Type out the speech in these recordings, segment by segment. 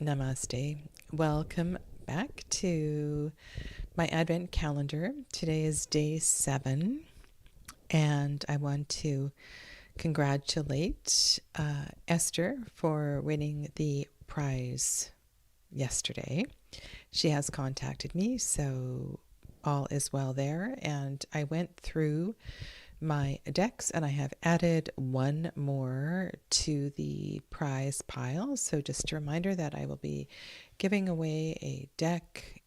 Namaste. Welcome back to my Advent calendar. Today is day 7, and I want to congratulate Esther for winning the prize yesterday. She has contacted me, so all is well there. And I went through my decks and I have added one more to the prize pile. So just a reminder that I will be giving away a deck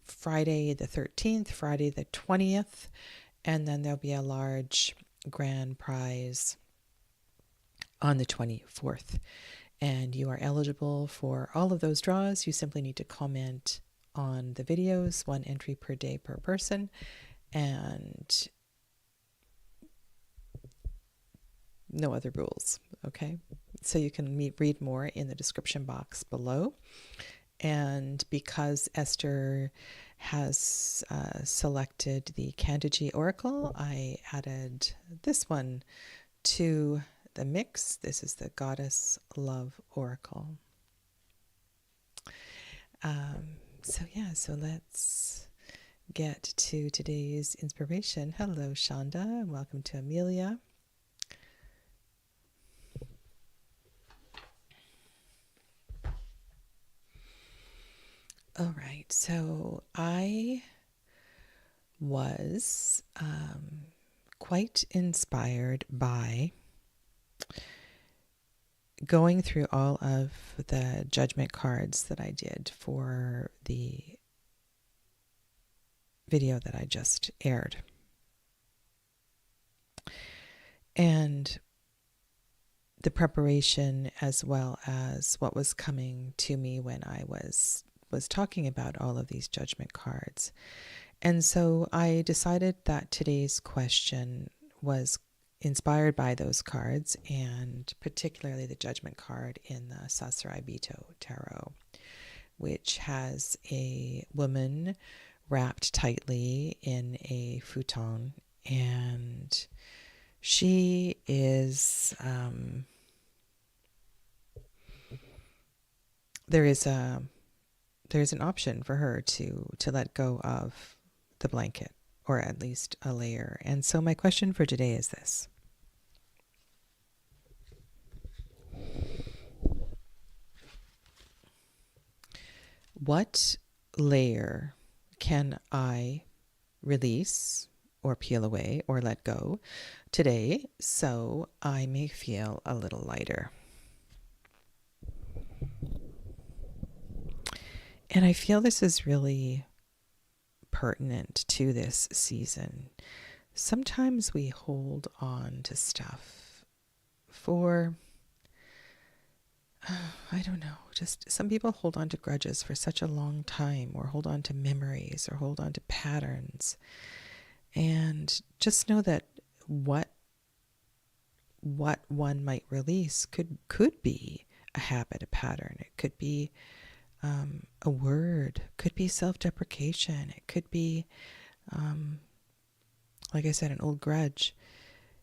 Friday the 13th, Friday the 20th, and then there'll be a large grand prize on the 24th. And you are eligible for all of those draws. You simply need to comment on the videos, 1 entry per day per person, and no other rules, okay? So you can read more in the description box below. And because Esther has selected the Candidacy Oracle, I added this one to the mix. This is the Goddess Love Oracle. So let's get to today's inspiration. Hello, Shonda, and welcome to Amelia. All right, so I was quite inspired by going through all of the judgment cards that I did for the video that I just aired. And the preparation, as well as what was coming to me when I was talking about all of these judgment cards. And so I decided that today's question was inspired by those cards, and particularly the judgment card in the Sasraibito Tarot, which has a woman wrapped tightly in a futon, and she is there's an option for her to let go of the blanket, or at least a layer. And so my question for today is this: what layer can I release or peel away or let go today so I may feel a little lighter? And I feel this is really pertinent to this season. Sometimes we hold on to stuff for, I don't know, just some people hold on to grudges for such a long time, or hold on to memories, or hold on to patterns. And just know that what one might release could be a habit, a pattern. It could be a word, could be self-deprecation. It could be, like I said, an old grudge.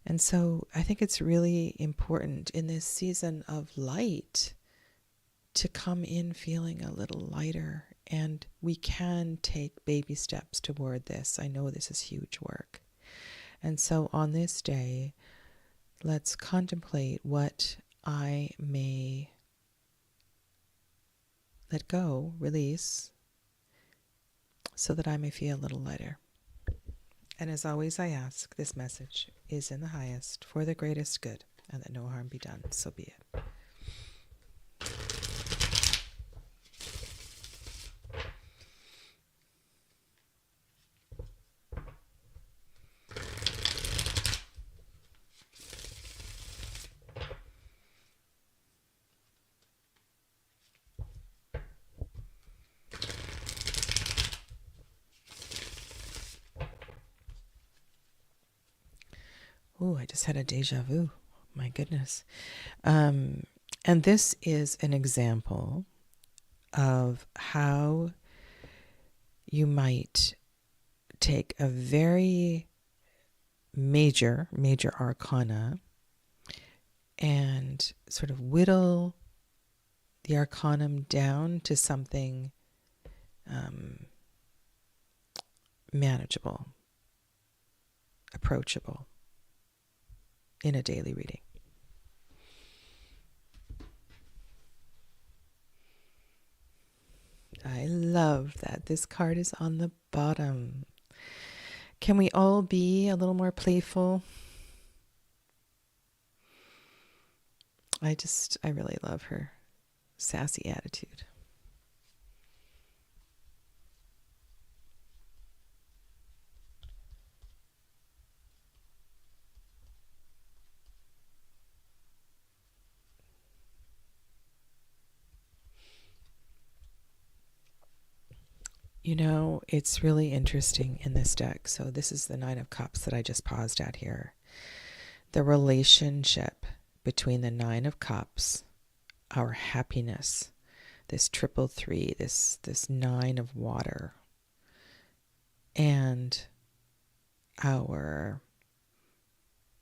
And so I think it's really important in this season of light to come in feeling a little lighter. And we can take baby steps toward this. I know this is huge work. And so on this day, let's contemplate what I may let go, release, so that I may feel a little lighter. And as always, I ask, this message is in the highest, for the greatest good, and that no harm be done. So be it. Oh, I just had a deja vu. My goodness. And this is an example of how you might take a very major arcana and sort of whittle the Arcanum down to something manageable, approachable in a daily reading. I love that this card is on the bottom. Can we all be a little more playful? I really love her sassy attitude. You know, it's really interesting in this deck. So this is the Nine of Cups that I just paused at here. The relationship between the Nine of Cups, our happiness, this 333, this Nine of Water, and our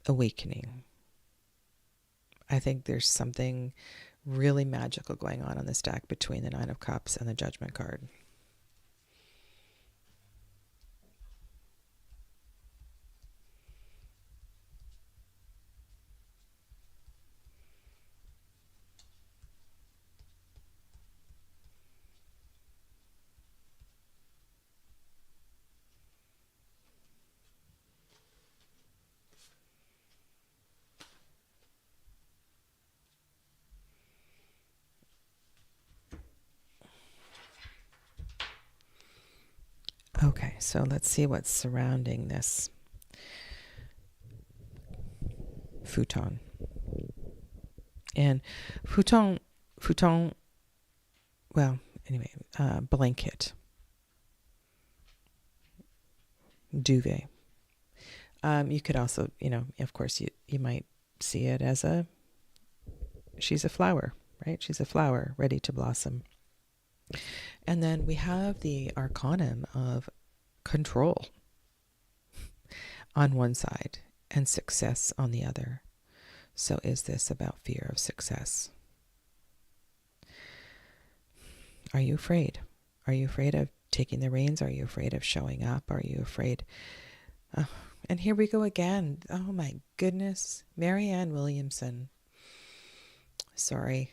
awakening. I think there's something really magical going on this deck between the Nine of Cups and the Judgment card. Okay, so let's see what's surrounding this futon. And futon, well, anyway, blanket, duvet. You could also, of course, you might see it as she's a flower, right? She's a flower ready to blossom. And then we have the Arcanum of control on one side and success on the other. So is this about fear of success? Are you afraid? Are you afraid of taking the reins? Are you afraid of showing up? Are you afraid? And here we go again. Oh my goodness. Marianne Williamson. Sorry.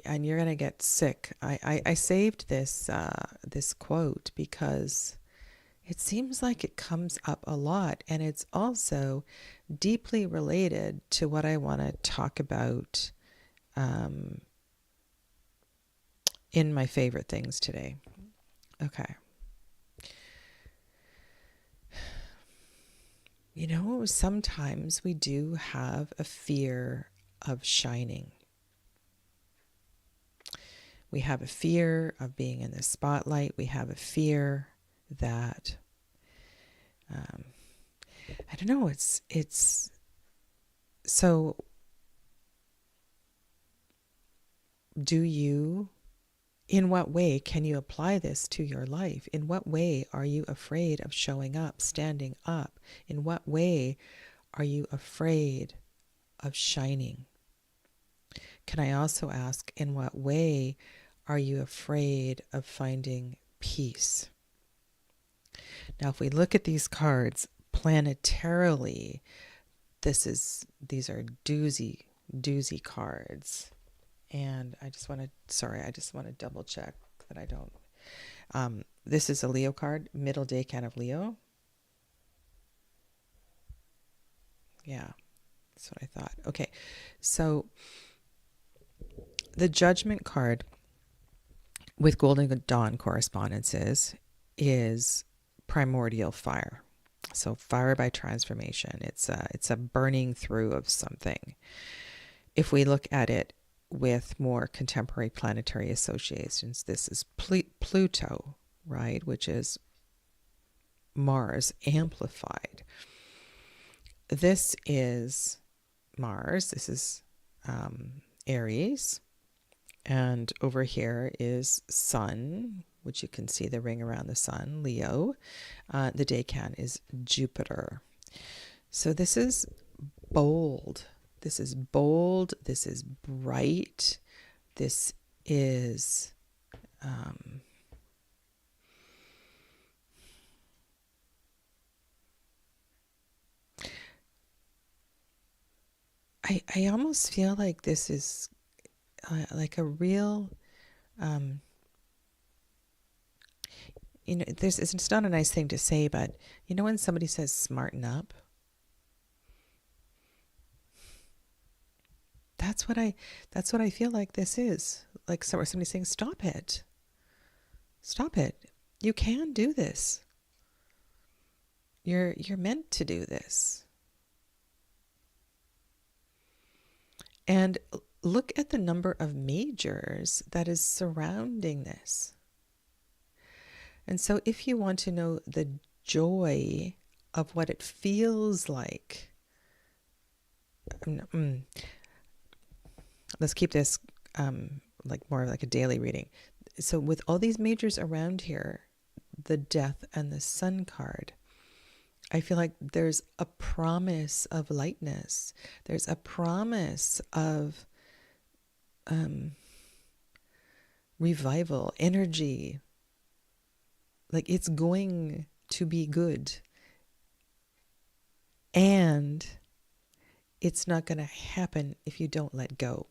And you're going to get sick. I saved this quote because it seems like it comes up a lot, and it's also deeply related to what I want to talk about in my favorite things today. Okay. Sometimes we do have a fear of shining. We have a fear of being in the spotlight. We have a fear that, I don't know, it's so in what way can you apply this to your life? In what way are you afraid of showing up, standing up? In what way are you afraid of shining? Can I also ask, in what way are you afraid of finding peace? Now, if we look at these cards planetarily, these are doozy cards. And I just want to double check that I don't. This is a Leo card, middle decan of Leo. Yeah, that's what I thought. Okay, so the Judgment card with Golden Dawn correspondences is primordial fire. So fire by transformation. It's a burning through of something. If we look at it with more contemporary planetary associations, this is Pluto, right, which is Mars amplified. This is Mars. This is Aries. And over here is Sun, which you can see the ring around the sun, Leo. The decan is Jupiter. So this is bold. This is bold. This is bright. This is I almost feel like this is like a real, it's not a nice thing to say, but when somebody says smarten up, that's what I feel like this is. Like somebody saying, stop it. Stop it. You can do this. You're meant to do this. And look at the number of majors that is surrounding this. And so if you want to know the joy of what it feels like, let's keep this like more like a daily reading. So with all these majors around here, the Death and the Sun card, I feel like there's a promise of lightness. There's a promise of revival, energy. Like it's going to be good. And it's not going to happen if you don't let go.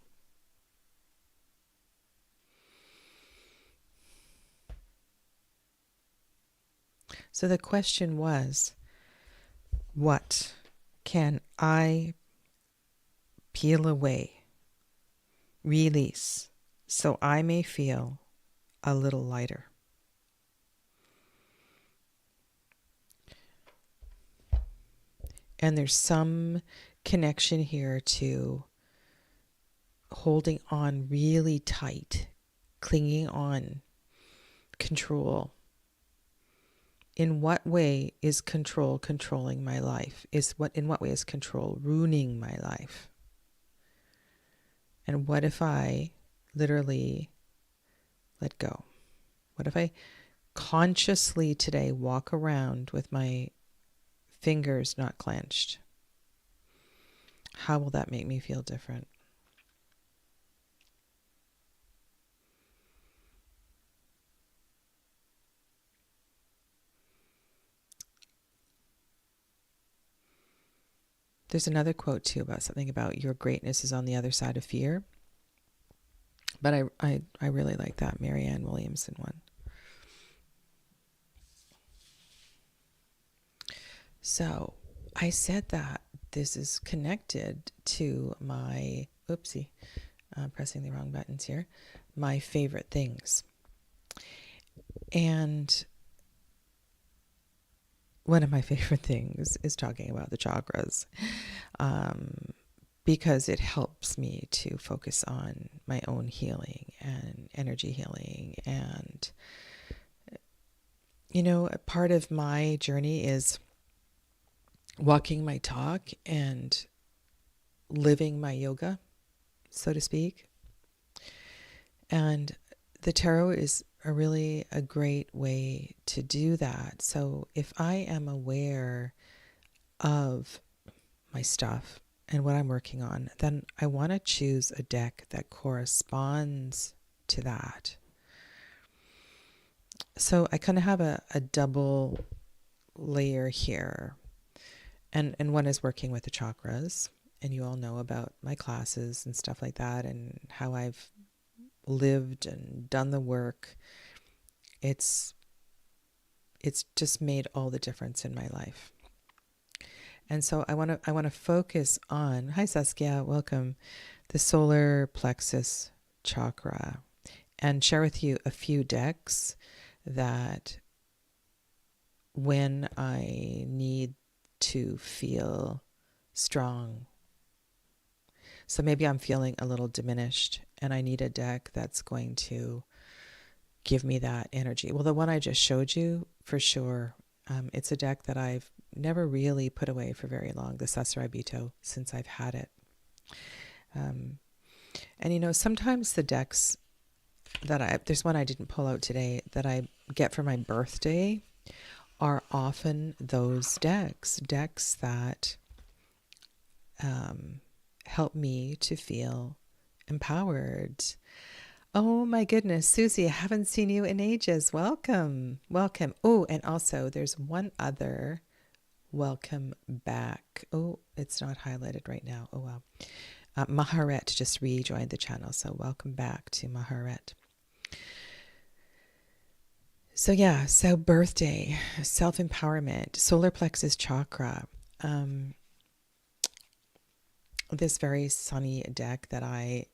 So the question was, what can I peel away, release, so I may feel a little lighter? And there's some connection here to holding on really tight, clinging on, control. In what way is control controlling my life? In what way is control ruining my life? And what if I literally let go? What if I consciously today walk around with my fingers not clenched? How will that make me feel different? There's another quote too about something about your greatness is on the other side of fear. But I really like that Marianne Williamson one. So I said that this is connected to my, pressing the wrong buttons here, my favorite things. And one of my favorite things is talking about the chakras, because it helps me to focus on my own healing and energy healing. And, a part of my journey is walking my talk and living my yoga, so to speak. And the tarot is a great way to do that. So if I am aware of my stuff and what I'm working on, then I want to choose a deck that corresponds to that. So I kind of have a double layer here. And one is working with the chakras. And you all know about my classes and stuff like that and how I've lived and done the work. It's just made all the difference in my life. And so I want to focus on, hi Saskia, welcome, the solar plexus chakra, and share with you a few decks that when I need to feel strong. So maybe I'm feeling a little diminished and I need a deck that's going to give me that energy. Well, the one I just showed you, for sure, it's a deck that I've never really put away for very long, the Sasarabito, since I've had it. And sometimes the decks there's one I didn't pull out today that I get for my birthday are often those decks that help me to feel empowered. Oh my goodness, Susie, I haven't seen you in ages. Welcome. Welcome. Oh, and also there's one other welcome back. Oh, it's not highlighted right now. Oh, wow. Maharet just rejoined the channel, so welcome back to Maharet. So yeah, so birthday, self-empowerment, solar plexus chakra, this very sunny deck that I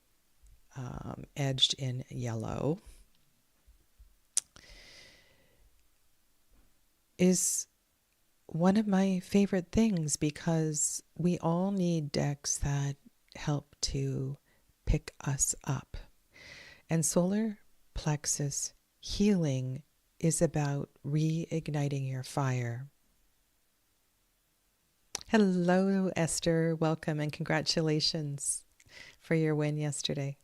edged in yellow is one of my favorite things because we all need decks that help to pick us up. And solar plexus healing is about reigniting your fire. Hello, Esther. Welcome and congratulations for your win yesterday.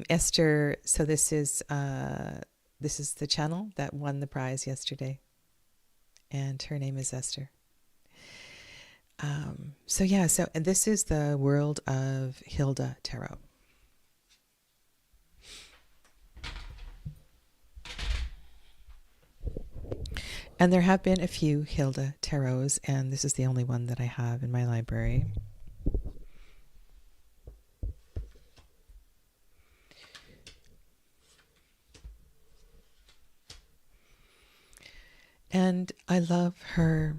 Esther, so this is the channel that won the prize yesterday, and her name is Esther. And this is the world of Hilda Tarot. And there have been a few Hilda Tarots, and this is the only one that I have in my library. And I love her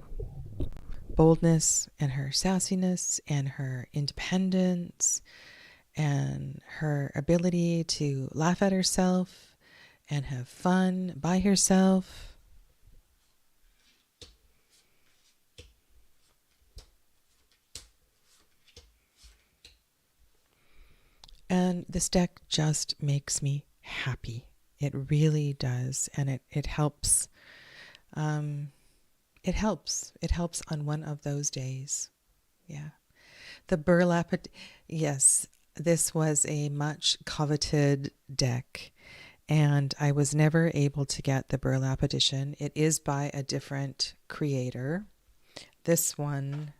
boldness and her sassiness and her independence and her ability to laugh at herself and have fun by herself. And this deck just makes me happy. It really does. And it helps. It helps. It helps on one of those days. Yeah. The burlap. Yes, this was a much coveted deck. And I was never able to get the burlap edition. It is by a different creator. This one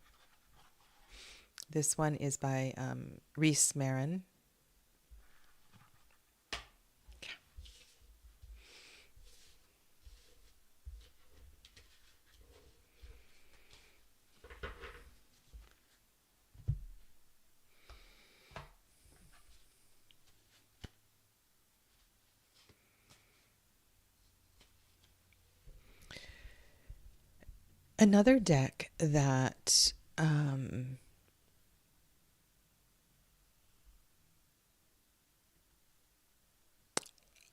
is by Reese Marin. Another deck that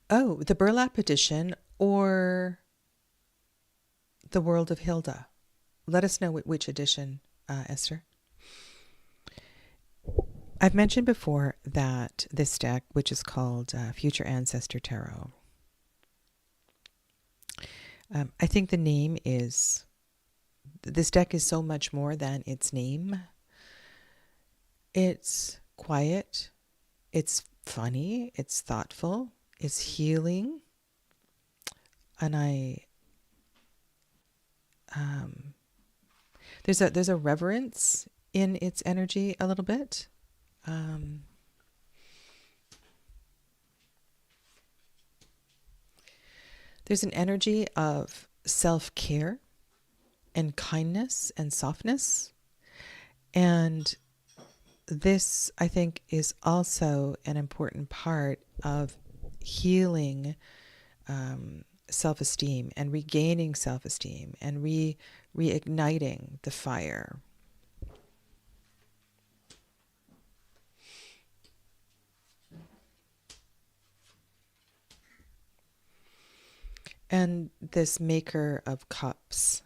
the burlap edition or the World of Hilda. Let us know which edition, Esther. I've mentioned before that this deck, which is called Future Ancestor Tarot, I think the name is... This deck is so much more than its name. It's quiet, it's funny, it's thoughtful, it's healing, and there's a reverence in its energy a little bit. There's an energy of self-care and kindness and softness. And this, I think, is also an important part of healing self-esteem and regaining self-esteem and reigniting the fire. And this Maker of Cups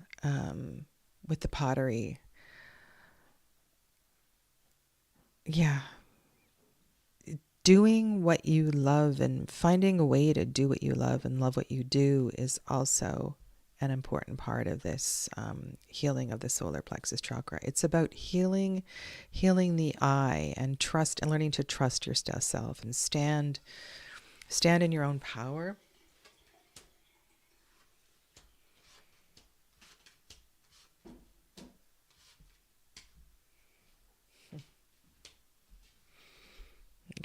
with the pottery. Yeah. Doing what you love and finding a way to do what you love and love what you do is also an important part of this healing of the solar plexus chakra. It's about healing the I and trust and learning to trust your self and stand in your own power.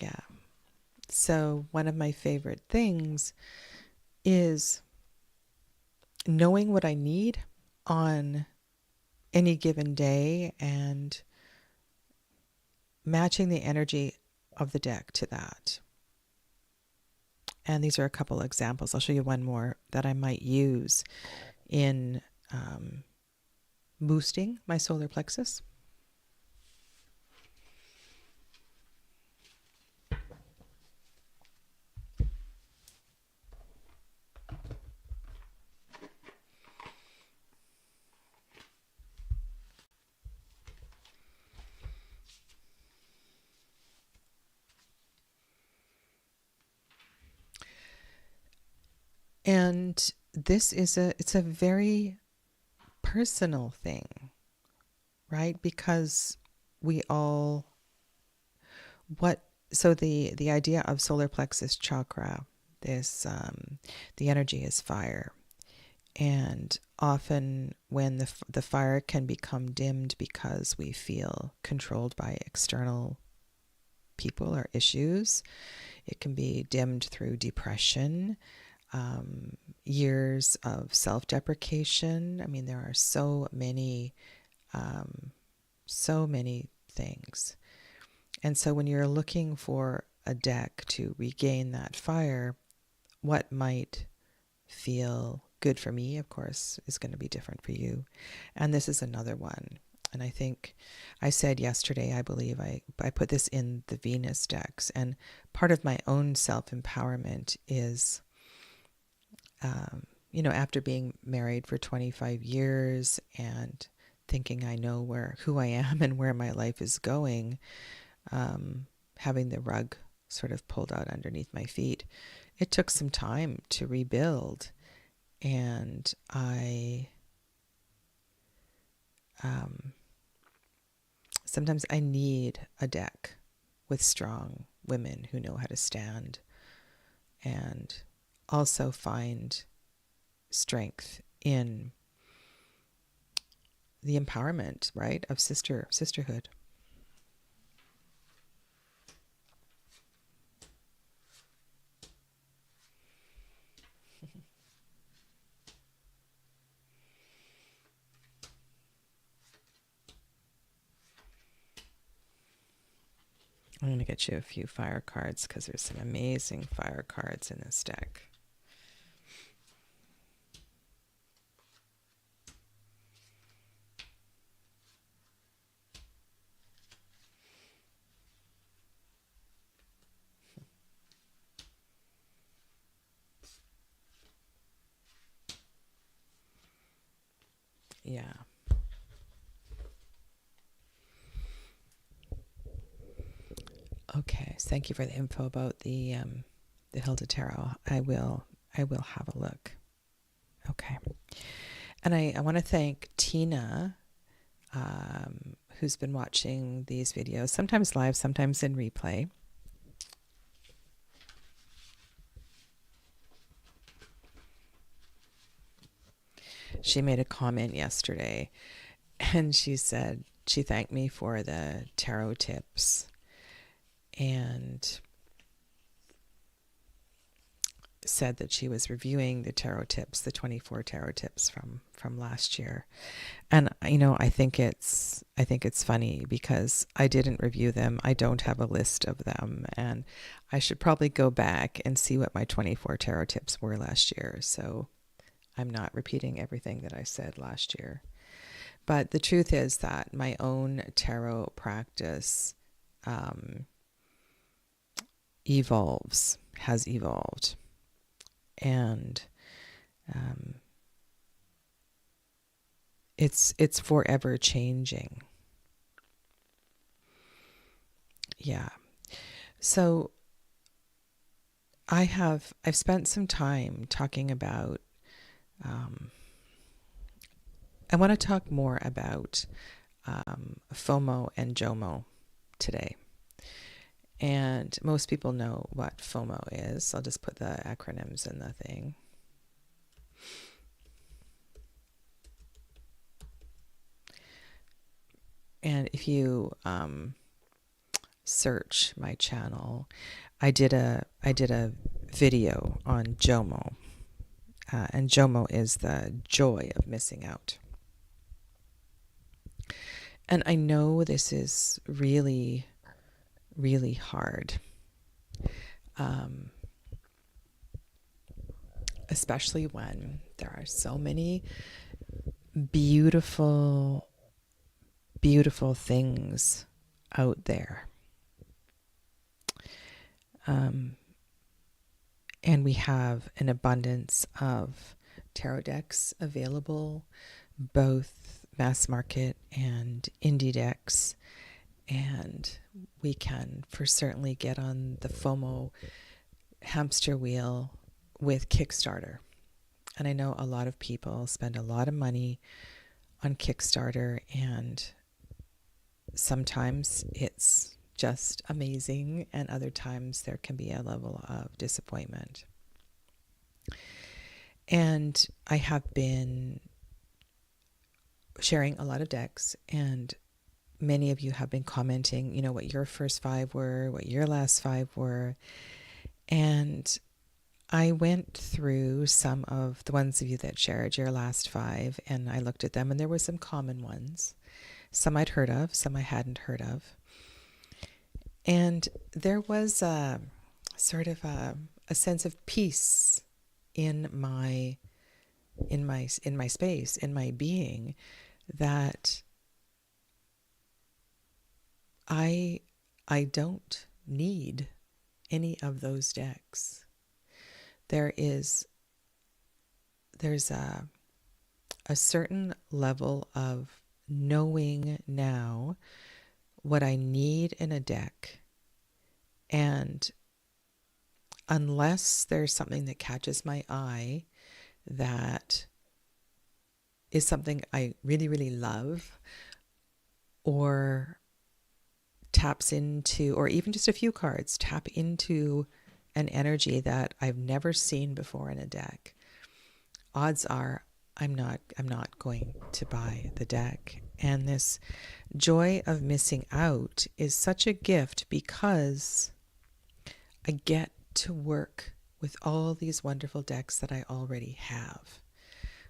Yeah. so one of my favorite things is knowing what I need on any given day and matching the energy of the deck to that. And these are a couple examples. I'll show you one more that I might use in boosting my solar plexus. And this is it's a very personal thing, right? Because we all, so the idea of solar plexus chakra, this, the energy is fire. And often when the fire can become dimmed because we feel controlled by external people or issues, it can be dimmed through depression, years of self-deprecation. I mean, there are so many things. And so when you're looking for a deck to regain that fire, what might feel good for me, of course, is going to be different for you. And this is another one. And I think I said yesterday, I believe I put this in the Venus decks. And part of my own self-empowerment is, after being married for 25 years and thinking I know who I am and where my life is going, having the rug sort of pulled out underneath my feet, it took some time to rebuild. And sometimes I need a deck with strong women who know how to stand and also find strength in the empowerment, right, of sisterhood. I'm going to get you a few fire cards because there's some amazing fire cards in this deck. Yeah. Okay, so thank you for the info about the Hilda Tarot. I will have a look. Okay. And I want to thank Tina, who's been watching these videos, sometimes live, sometimes in replay. She made a comment yesterday, and she said she thanked me for the tarot tips and said that she was reviewing the tarot tips, the 24 tarot tips from last year. And I think it's funny because I didn't review them. I don't have a list of them, and I should probably go back and see what my 24 tarot tips were last year. So I'm not repeating everything that I said last year. But the truth is that my own tarot practice has evolved. And it's forever changing. Yeah. So I've spent some time talking about, I want to talk more about FOMO and JOMO today. And most people know what FOMO is. I'll just put the acronyms in the thing. And if you search my channel, I did a video on JOMO, and JOMO is the joy of missing out. And I know this is really, really hard, especially when there are so many beautiful, beautiful things out there. And we have an abundance of tarot decks available, both mass market and indie decks. And we can for certainly get on the FOMO hamster wheel with Kickstarter. And I know a lot of people spend a lot of money on Kickstarter, and sometimes it's just amazing, and other times there can be a level of disappointment. And I have been sharing a lot of decks, and many of you have been commenting, what your first 5 were, what your last 5 were. And I went through some of the ones of you that shared your last 5, and I looked at them, and there were some common ones. Some I'd heard of, some I hadn't heard of. And there was a sort of a sense of peace in my space, in my being, that I don't need any of those decks. There's a certain level of knowing now what I need in a deck, and unless there's something that catches my eye that is something I really, really love, or taps into, or even just a few cards tap into an energy that I've never seen before in a deck, odds are I'm not going to buy the deck. And this joy of missing out is such a gift, because I get to work with all these wonderful decks that I already have,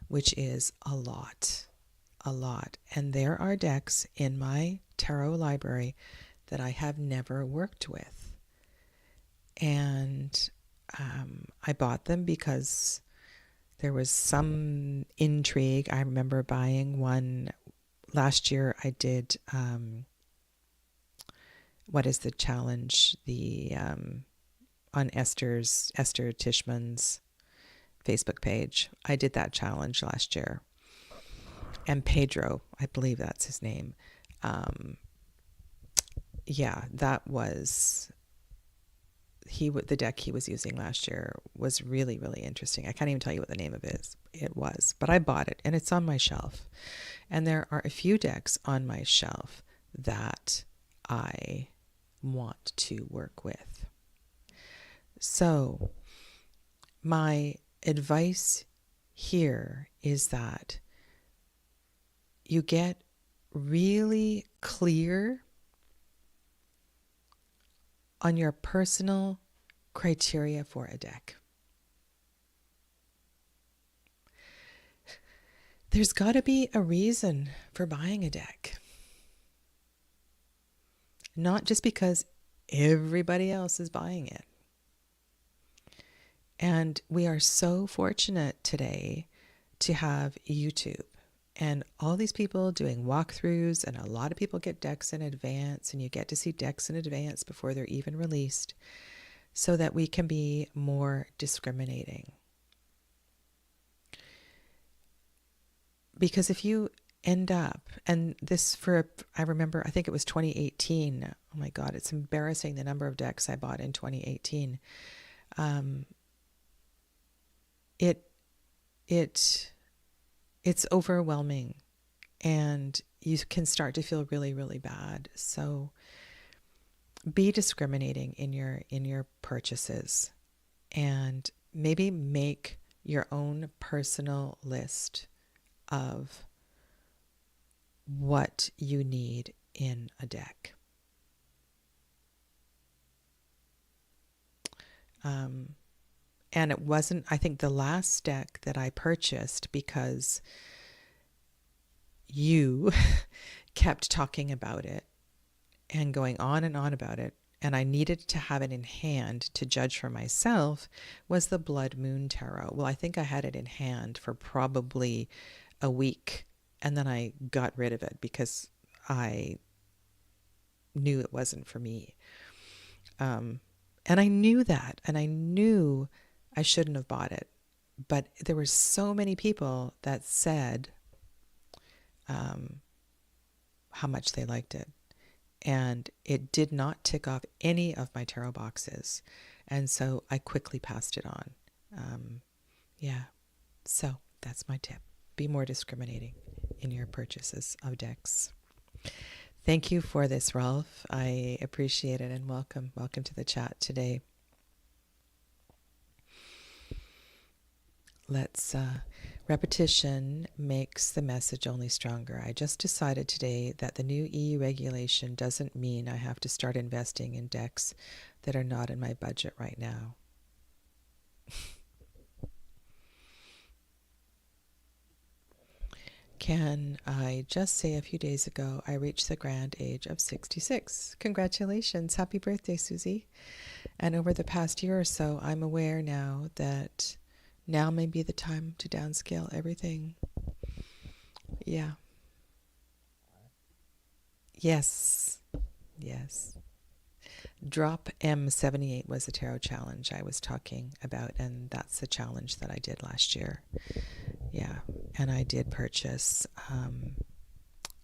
which is a lot. And there are decks in my tarot library that I have never worked with. And I bought them because there was some intrigue. I remember buying one last year. I did, what is the challenge? On Esther Tishman's Facebook page. I did that challenge last year. And Pedro, I believe that's his name. That was... the deck he was using last year was really, really interesting. I can't even tell you what the name of it was, but I bought it, and it's on my shelf. And there are a few decks on my shelf that I want to work with. So my advice here is that you get really clear on your personal criteria for a deck. There's got to be a reason for buying a deck. Not just because everybody else is buying it. And we are so fortunate today to have YouTube and all these people doing walkthroughs, and a lot of people get decks in advance, and you get to see decks in advance before they're even released, so that we can be more discriminating. Because if you end up, and this I remember, I think it was 2018. Oh my God, it's embarrassing the number of decks I bought in 2018. It's overwhelming, and you can start to feel really, really bad. So be discriminating in your purchases, and maybe make your own personal list of what you need in a deck. And it wasn't, I think, the last deck that I purchased because you kept talking about it and going on and on about it, and I needed to have it in hand to judge for myself, was the Blood Moon Tarot. Well, I think I had it in hand for probably a week, and then I got rid of it because I knew it wasn't for me. And I knew that, and I knew I shouldn't have bought it. But there were so many people that said how much they liked it. And it did not tick off any of my tarot boxes. And so I quickly passed it on. Yeah. So that's my tip. Be more discriminating in your purchases of decks. Thank you for this, Rolf. I appreciate it, and welcome. Welcome to the chat today. Let's repetition makes the message only stronger. I just decided today that the new EU regulation doesn't mean I have to start investing in decks that are not in my budget right now. Can I just say a few days ago I reached the grand age of 66. Congratulations. Happy birthday, Susie. And over the past year or so, I'm aware now that now may be the time to downscale everything. Yeah. Yes. Yes. Drop M78 was the tarot challenge I was talking about, and that's the challenge that I did last year. Yeah. And I did purchase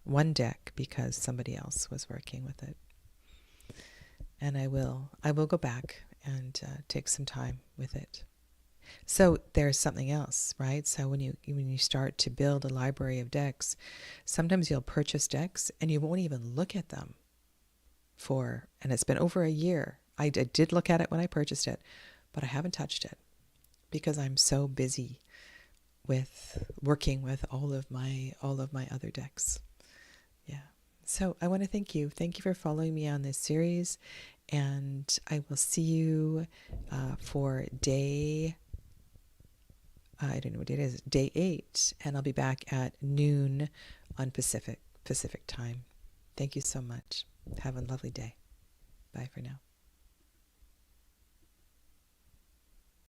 one deck because somebody else was working with it. And I will go back and take some time with it. So there's something else, right? So when you start to build a library of decks, sometimes you'll purchase decks and you won't even look at them and it's been over a year. I did look at it when I purchased it, but I haven't touched it because I'm so busy with working with all of my other decks. Yeah. So I want to thank you. Thank you for following me on this series, and I will see you for day, I don't know what it is, day 8, and I'll be back at noon on Pacific time. Thank you so much. Have a lovely day. Bye for now.